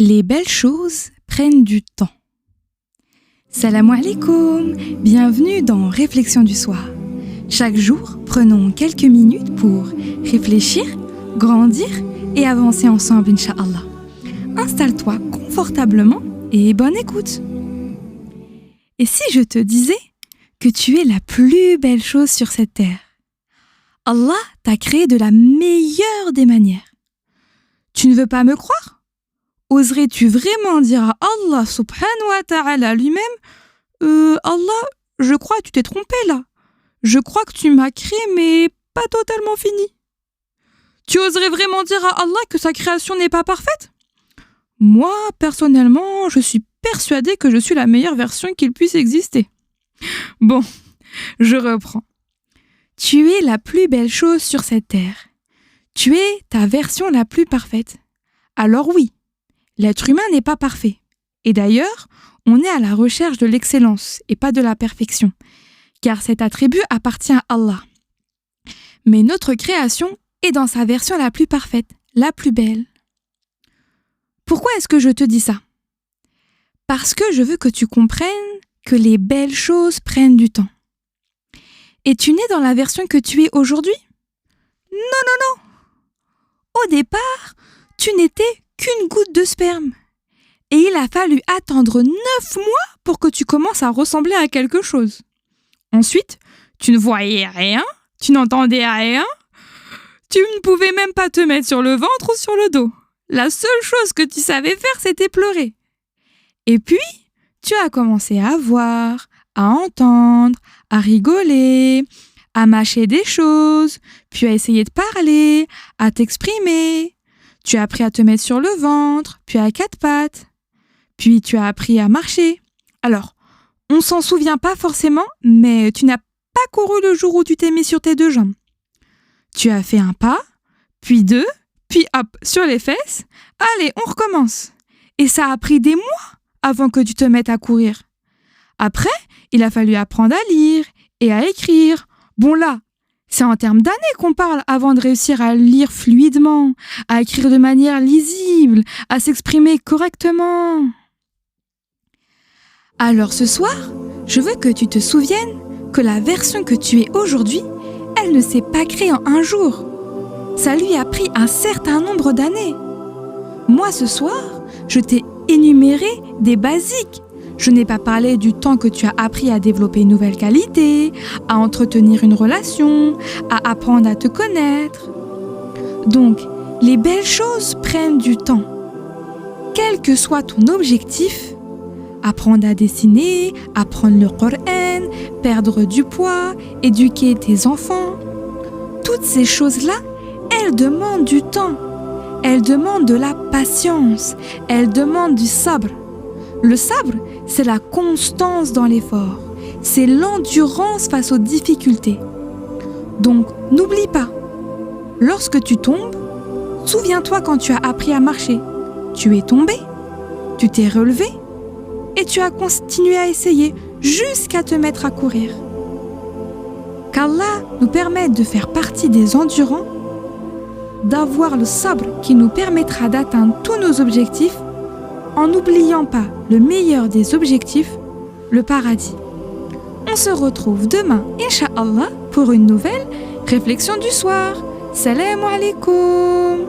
Les belles choses prennent du temps. Salam alaikum, bienvenue dans Réflexion du soir. Chaque jour, prenons quelques minutes pour réfléchir, grandir et avancer ensemble, Inch'Allah. Installe-toi confortablement et bonne écoute. Et si je te disais que tu es la plus belle chose sur cette terre? Allah t'a créé de la meilleure des manières. Tu ne veux pas me croire? Oserais-tu vraiment dire à Allah subhanahu wa ta'ala lui-même Allah, je crois que tu t'es trompé là. Je crois que tu m'as créé mais pas totalement fini. Tu oserais vraiment dire à Allah que sa création n'est pas parfaite? Moi, personnellement, je suis persuadée que je suis la meilleure version qu'il puisse exister. Bon, je reprends. Tu es la plus belle chose sur cette terre. Tu es ta version la plus parfaite. Alors oui, l'être humain n'est pas parfait. Et d'ailleurs, on est à la recherche de l'excellence et pas de la perfection, car cet attribut appartient à Allah. Mais notre création est dans sa version la plus parfaite, la plus belle. Pourquoi est-ce que je te dis ça? Parce que je veux que tu comprennes que les belles choses prennent du temps. Es-tu né dans la version que tu es aujourd'hui? Non. Au départ, tu n'étais qu'une goutte de sperme. Et il a fallu attendre 9 mois pour que tu commences à ressembler à quelque chose. Ensuite, tu ne voyais rien, tu n'entendais rien, tu ne pouvais même pas te mettre sur le ventre ou sur le dos. La seule chose que tu savais faire, c'était pleurer. Et puis, tu as commencé à voir, à entendre, à rigoler, à mâcher des choses, puis à essayer de parler, à t'exprimer. Tu as appris à te mettre sur le ventre, puis à 4 pattes. Puis tu as appris à marcher. Alors, on s'en souvient pas forcément, mais tu n'as pas couru le jour où tu t'es mis sur tes 2 jambes. Tu as fait un pas, puis 2, puis hop, sur les fesses. Allez, on recommence. Et ça a pris des mois avant que tu te mettes à courir. Après, il a fallu apprendre à lire et à écrire. Bon là, c'est en termes d'années qu'on parle avant de réussir à lire fluidement, à écrire de manière lisible, à s'exprimer correctement. Alors ce soir, je veux que tu te souviennes que la version que tu es aujourd'hui, elle ne s'est pas créée en un jour. Ça lui a pris un certain nombre d'années. Moi ce soir, je t'ai énuméré des basiques. Je n'ai pas parlé du temps que tu as appris à développer une nouvelle qualité, à entretenir une relation, à apprendre à te connaître. Donc, les belles choses prennent du temps. Quel que soit ton objectif, apprendre à dessiner, apprendre le Coran, perdre du poids, éduquer tes enfants, toutes ces choses-là, elles demandent du temps. Elles demandent de la patience. Elles demandent du sabre. Le sabre, c'est la constance dans l'effort. C'est l'endurance face aux difficultés. Donc, n'oublie pas, lorsque tu tombes, souviens-toi quand tu as appris à marcher. Tu es tombé, tu t'es relevé et tu as continué à essayer jusqu'à te mettre à courir. Qu'Allah nous permette de faire partie des endurants, d'avoir le sabre qui nous permettra d'atteindre tous nos objectifs en n'oubliant pas le meilleur des objectifs, le paradis. On se retrouve demain, Inch'Allah, pour une nouvelle Réflexion du soir. Salam alaikum.